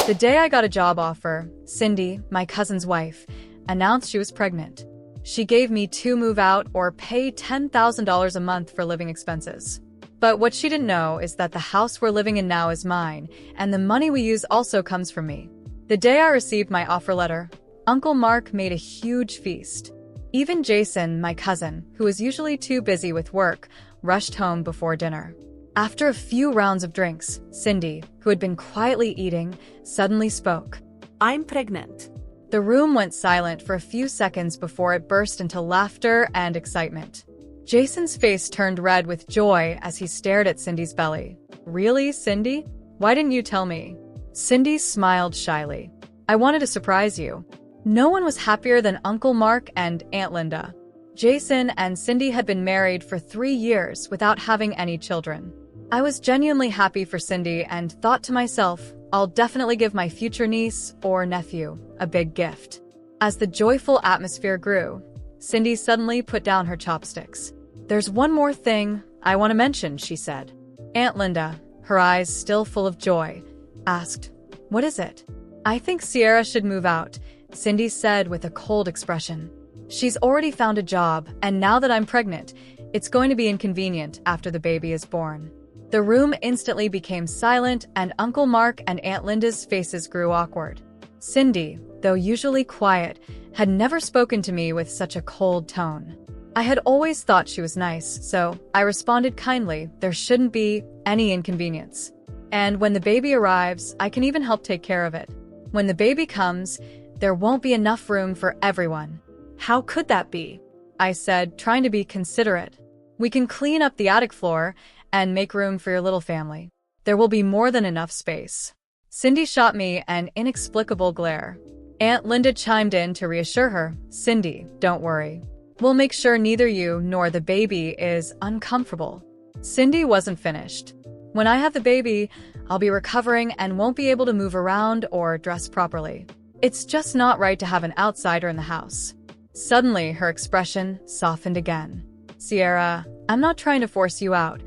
The day I got a job offer, Cindy, my cousin's wife, announced she was pregnant. She gave me to move out or pay $10,000 a month for living expenses. But what she didn't know is that the house we're living in now is mine, and the money we use also comes from me. The day I received my offer letter, Uncle Mark made a huge feast. Even Jason, my cousin, who was usually too busy with work, rushed home before dinner. After a few rounds of drinks, Cindy, who had been quietly eating, suddenly spoke. I'm pregnant. The room went silent for a few seconds before it burst into laughter and excitement. Jason's face turned red with joy as he stared at Cindy's belly. Really, Cindy? Why didn't you tell me? Cindy smiled shyly. I wanted to surprise you. No one was happier than Uncle Mark and Aunt Linda. Jason and Cindy had been married for 3 years without having any children. I was genuinely happy for Cindy and thought to myself, I'll definitely give my future niece or nephew a big gift. As the joyful atmosphere grew, Cindy suddenly put down her chopsticks. There's one more thing I want to mention, she said. Aunt Linda, her eyes still full of joy, asked, What is it? I think Sierra should move out, Cindy said with a cold expression. She's already found a job, and now that I'm pregnant, it's going to be inconvenient after the baby is born. The room instantly became silent, and Uncle Mark and Aunt Linda's faces grew awkward. Cindy, though usually quiet, had never spoken to me with such a cold tone. I had always thought she was nice, so I responded kindly, there shouldn't be any inconvenience. And when the baby arrives, I can even help take care of it. When the baby comes, there won't be enough room for everyone. How could that be? I said, trying to be considerate. We can clean up the attic floor and make room for your little family. There will be more than enough space. Cindy shot me an inexplicable glare. Aunt Linda chimed in to reassure her. Cindy, don't worry. We'll make sure neither you nor the baby is uncomfortable. Cindy wasn't finished. When I have the baby, I'll be recovering and won't be able to move around or dress properly. It's just not right to have an outsider in the house. Suddenly, her expression softened again. Sierra, I'm not trying to force you out,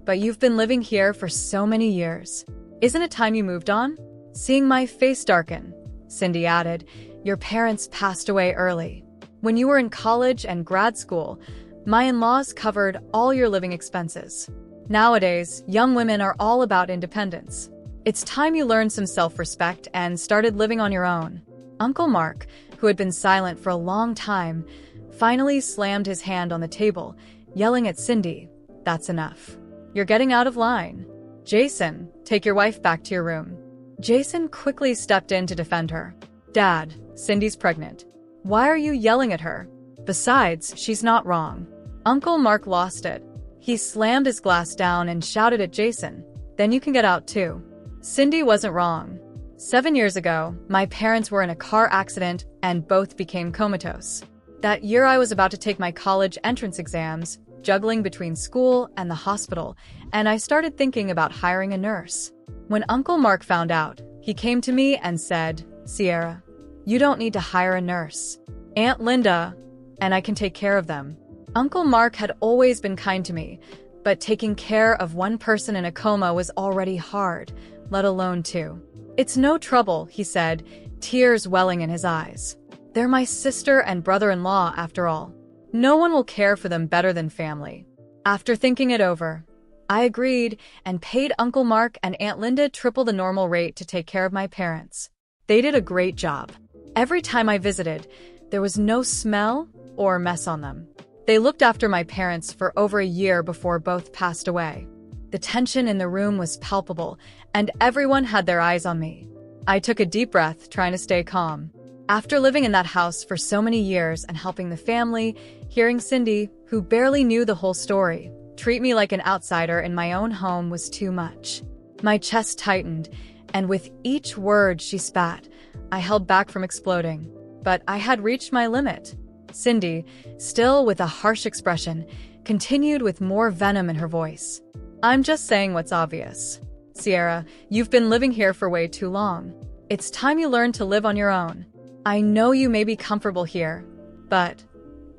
but you've been living here for so many years. Isn't it time you moved on? Seeing my face darken, Cindy added, your parents passed away early. When you were in college and grad school, my in-laws covered all your living expenses. Nowadays, young women are all about independence. It's time you learned some self-respect and started living on your own. Uncle Mark, who had been silent for a long time, finally slammed his hand on the table, yelling at Cindy, That's enough. You're getting out of line. Jason, take your wife back to your room. Jason quickly stepped in to defend her. Dad, Cindy's pregnant. Why are you yelling at her? Besides, she's not wrong. Uncle Mark lost it. He slammed his glass down and shouted at Jason, Then you can get out too. Cindy wasn't wrong. 7 years ago, my parents were in a car accident and both became comatose. That year I was about to take my college entrance exams, juggling between school and the hospital, and I started thinking about hiring a nurse. When Uncle Mark found out, he came to me and said, Sierra, you don't need to hire a nurse. Aunt Linda and I can take care of them. Uncle Mark had always been kind to me, but taking care of one person in a coma was already hard, let alone two. It's no trouble, he said, tears welling in his eyes. They're my sister and brother-in-law, after all. No one will care for them better than family. After thinking it over, I agreed and paid Uncle Mark and Aunt Linda triple the normal rate to take care of my parents. They did a great job. Every time I visited, there was no smell or mess on them. They looked after my parents for over a year before both passed away. The tension in the room was palpable, and everyone had their eyes on me. I took a deep breath, trying to stay calm. After living in that house for so many years and helping the family, hearing Cindy, who barely knew the whole story, treat me like an outsider in my own home was too much. My chest tightened, and with each word she spat, I held back from exploding. But I had reached my limit. Cindy, still with a harsh expression, continued with more venom in her voice. I'm just saying what's obvious. Sierra, you've been living here for way too long. It's time you learn to live on your own. I know you may be comfortable here, but...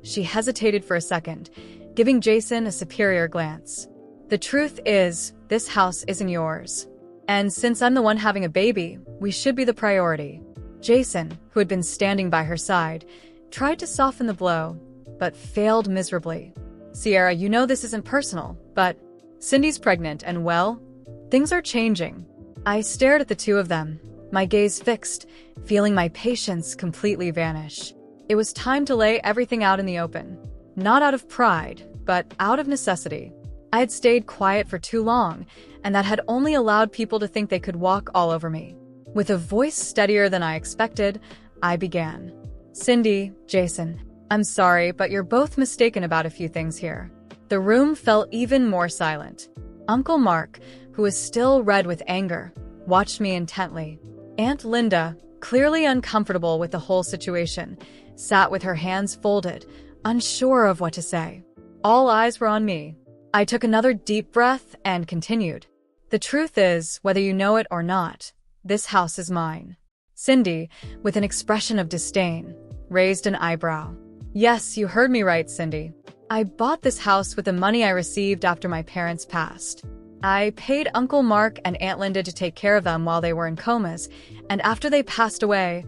She hesitated for a second, giving Jason a superior glance. The truth is, this house isn't yours. And since I'm the one having a baby, we should be the priority. Jason, who had been standing by her side, tried to soften the blow, but failed miserably. Sierra, you know this isn't personal, but Cindy's pregnant and well, things are changing. I stared at the two of them, my gaze fixed, feeling my patience completely vanish. It was time to lay everything out in the open. Not out of pride, but out of necessity. I had stayed quiet for too long, and that had only allowed people to think they could walk all over me. With a voice steadier than I expected, I began. Cindy, Jason, I'm sorry, but you're both mistaken about a few things here. The room fell even more silent. Uncle Mark, who was still red with anger, watched me intently. Aunt Linda, clearly uncomfortable with the whole situation, sat with her hands folded, unsure of what to say. All eyes were on me. I took another deep breath and continued. The truth is, whether you know it or not, this house is mine. Cindy, with an expression of disdain, raised an eyebrow. Yes, you heard me right, Cindy. I bought this house with the money I received after my parents passed. I paid Uncle Mark and Aunt Linda to take care of them while they were in comas, and after they passed away,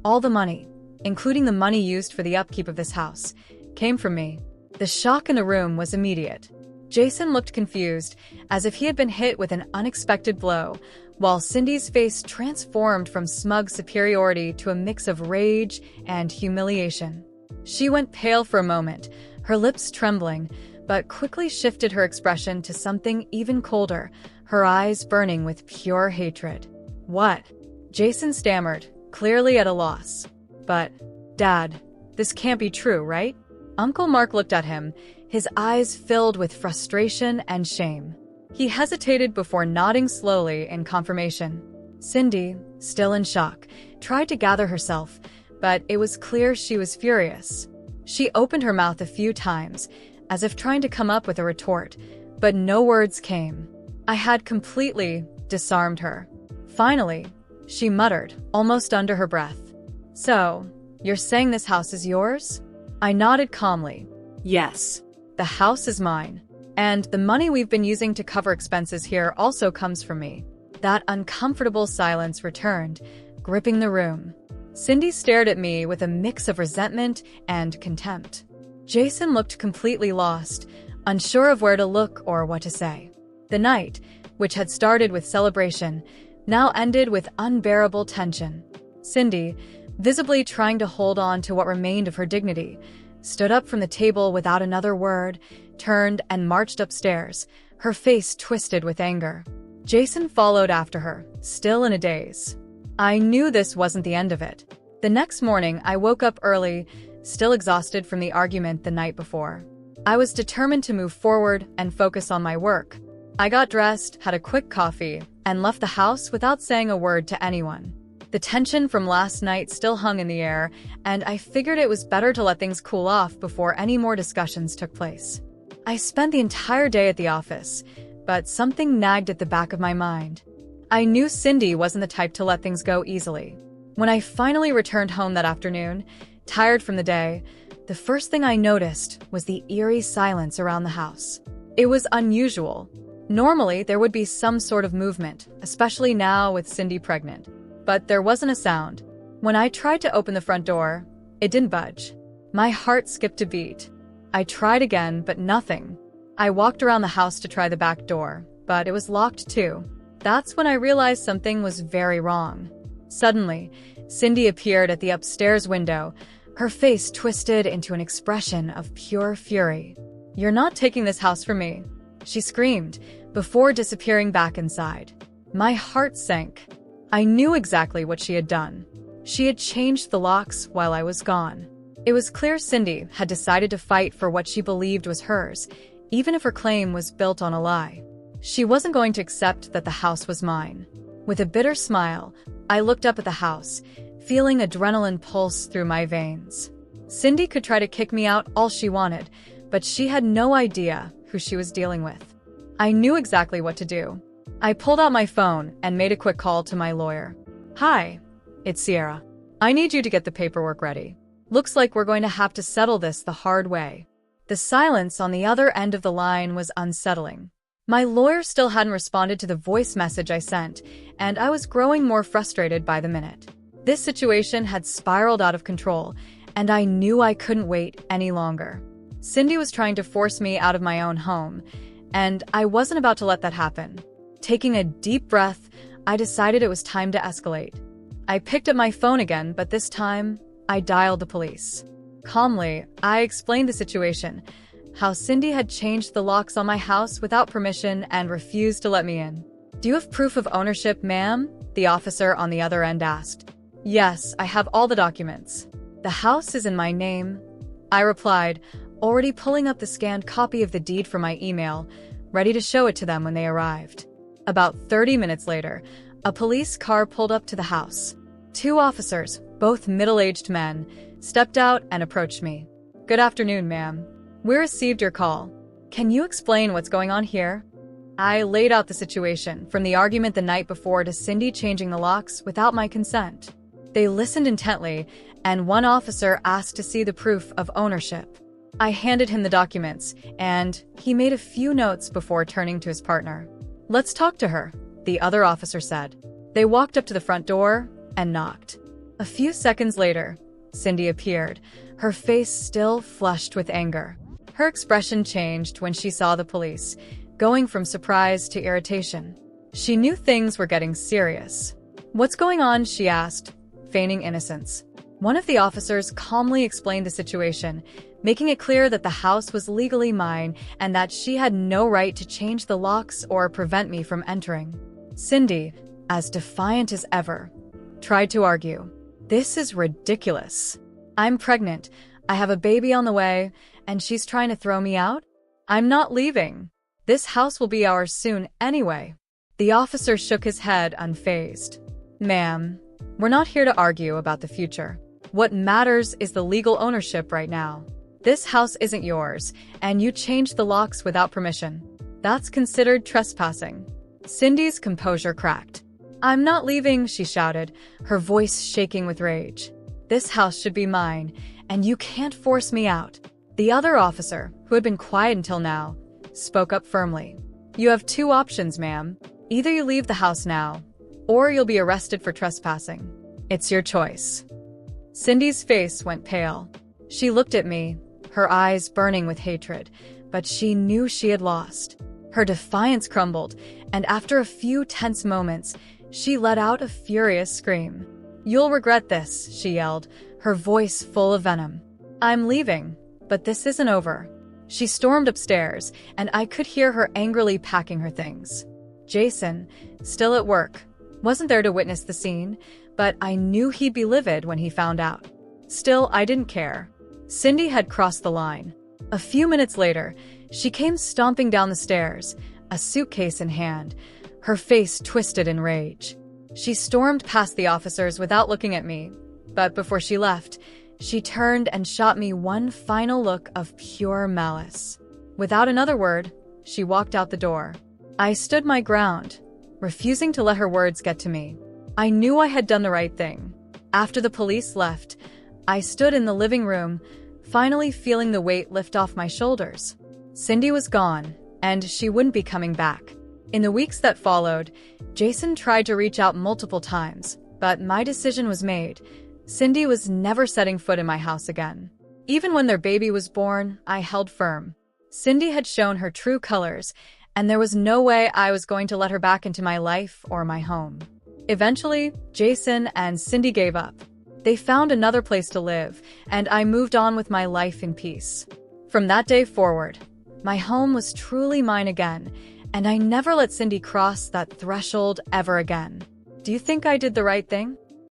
all the money, including the money used for the upkeep of this house, came from me. The shock in the room was immediate. Jason looked confused, as if he had been hit with an unexpected blow, while Cindy's face transformed from smug superiority to a mix of rage and humiliation. She went pale for a moment, her lips trembling, but quickly shifted her expression to something even colder, her eyes burning with pure hatred. What? Jason stammered, clearly at a loss. But, Dad, this can't be true, right? Uncle Mark looked at him, his eyes filled with frustration and shame. He hesitated before nodding slowly in confirmation. Cindy, still in shock, tried to gather herself, but it was clear she was furious. She opened her mouth a few times, as if trying to come up with a retort, but no words came. I had completely disarmed her. Finally, she muttered, almost under her breath. So, you're saying this house is yours? I nodded calmly. Yes, the house is mine. And the money we've been using to cover expenses here also comes from me. That uncomfortable silence returned, gripping the room. Cindy stared at me with a mix of resentment and contempt. Jason looked completely lost, unsure of where to look or what to say. The night, which had started with celebration, now ended with unbearable tension. Cindy, visibly trying to hold on to what remained of her dignity, stood up from the table without another word, turned and marched upstairs, her face twisted with anger. Jason followed after her, still in a daze. I knew this wasn't the end of it. The next morning, I woke up early, still exhausted from the argument the night before. I was determined to move forward and focus on my work. I got dressed, had a quick coffee, and left the house without saying a word to anyone. The tension from last night still hung in the air, and I figured it was better to let things cool off before any more discussions took place. I spent the entire day at the office, but something nagged at the back of my mind. I knew Cindy wasn't the type to let things go easily. When I finally returned home that afternoon, tired from the day, the first thing I noticed was the eerie silence around the house. It was unusual. Normally, there would be some sort of movement, especially now with Cindy pregnant. But there wasn't a sound. When I tried to open the front door, it didn't budge. My heart skipped a beat. I tried again, but nothing. I walked around the house to try the back door, but it was locked too. That's when I realized something was very wrong. Suddenly, Cindy appeared at the upstairs window, her face twisted into an expression of pure fury. "You're not taking this house from me," she screamed, before disappearing back inside. My heart sank. I knew exactly what she had done. She had changed the locks while I was gone. It was clear Cindy had decided to fight for what she believed was hers, even if her claim was built on a lie. She wasn't going to accept that the house was mine. With a bitter smile, I looked up at the house, feeling adrenaline pulse through my veins. Cindy could try to kick me out all she wanted, but she had no idea who she was dealing with. I knew exactly what to do. I pulled out my phone and made a quick call to my lawyer. "Hi, it's Sierra. I need you to get the paperwork ready. Looks like we're going to have to settle this the hard way." The silence on the other end of the line was unsettling. My lawyer still hadn't responded to the voice message I sent, and I was growing more frustrated by the minute. This situation had spiraled out of control, and I knew I couldn't wait any longer. Cindy was trying to force me out of my own home, and I wasn't about to let that happen. Taking a deep breath, I decided it was time to escalate. I picked up my phone again, but this time, I dialed the police. Calmly, I explained the situation, how Cindy had changed the locks on my house without permission and refused to let me in. "Do you have proof of ownership, ma'am?" the officer on the other end asked. "Yes, I have all the documents. The house is in my name," I replied, already pulling up the scanned copy of the deed from my email, ready to show it to them when they arrived. About 30 minutes later, a police car pulled up to the house. 2 officers, both middle-aged men, stepped out and approached me. "Good afternoon, ma'am. We received your call. Can you explain what's going on here?" I laid out the situation, from the argument the night before to Cindy changing the locks without my consent. They listened intently, and one officer asked to see the proof of ownership. I handed him the documents, and he made a few notes before turning to his partner. "Let's talk to her," the other officer said. They walked up to the front door and knocked. A few seconds later, Cindy appeared, her face still flushed with anger. Her expression changed when she saw the police, going from surprise to irritation. She knew things were getting serious. "What's going on?" she asked, feigning innocence. One of the officers calmly explained the situation, making it clear that the house was legally mine and that she had no right to change the locks or prevent me from entering. Cindy, as defiant as ever, tried to argue. "This is ridiculous. I'm pregnant, I have a baby on the way, and she's trying to throw me out? I'm not leaving. This house will be ours soon anyway." The officer shook his head, unfazed. "Ma'am, we're not here to argue about the future. What matters is the legal ownership right now. This house isn't yours, and you changed the locks without permission. That's considered trespassing." Cindy's composure cracked. "I'm not leaving," she shouted, her voice shaking with rage. "This house should be mine, and you can't force me out." The other officer, who had been quiet until now, spoke up firmly. "You have 2 options, ma'am. Either you leave the house now, or you'll be arrested for trespassing. It's your choice." Cindy's face went pale. She looked at me, her eyes burning with hatred, but she knew she had lost. Her defiance crumbled, and after a few tense moments, she let out a furious scream. "You'll regret this," she yelled, her voice full of venom. "I'm leaving, but this isn't over." She stormed upstairs, and I could hear her angrily packing her things. Jason, still at work, wasn't there to witness the scene, but I knew he'd be livid when he found out. Still, I didn't care. Cindy had crossed the line. A few minutes later, she came stomping down the stairs, a suitcase in hand, her face twisted in rage. She stormed past the officers without looking at me, but before she left, she turned and shot me one final look of pure malice. Without another word, she walked out the door. I stood my ground, refusing to let her words get to me. I knew I had done the right thing. After the police left, I stood in the living room, finally feeling the weight lift off my shoulders. Cindy was gone, and she wouldn't be coming back. In the weeks that followed, Jason tried to reach out multiple times, but my decision was made. Cindy was never setting foot in my house again. Even when their baby was born, I held firm. Cindy had shown her true colors, and there was no way I was going to let her back into my life or my home. Eventually, Jason and Cindy gave up. They found another place to live, and I moved on with my life in peace. From that day forward, my home was truly mine again, and I never let Cindy cross that threshold ever again. Do you think I did the right thing?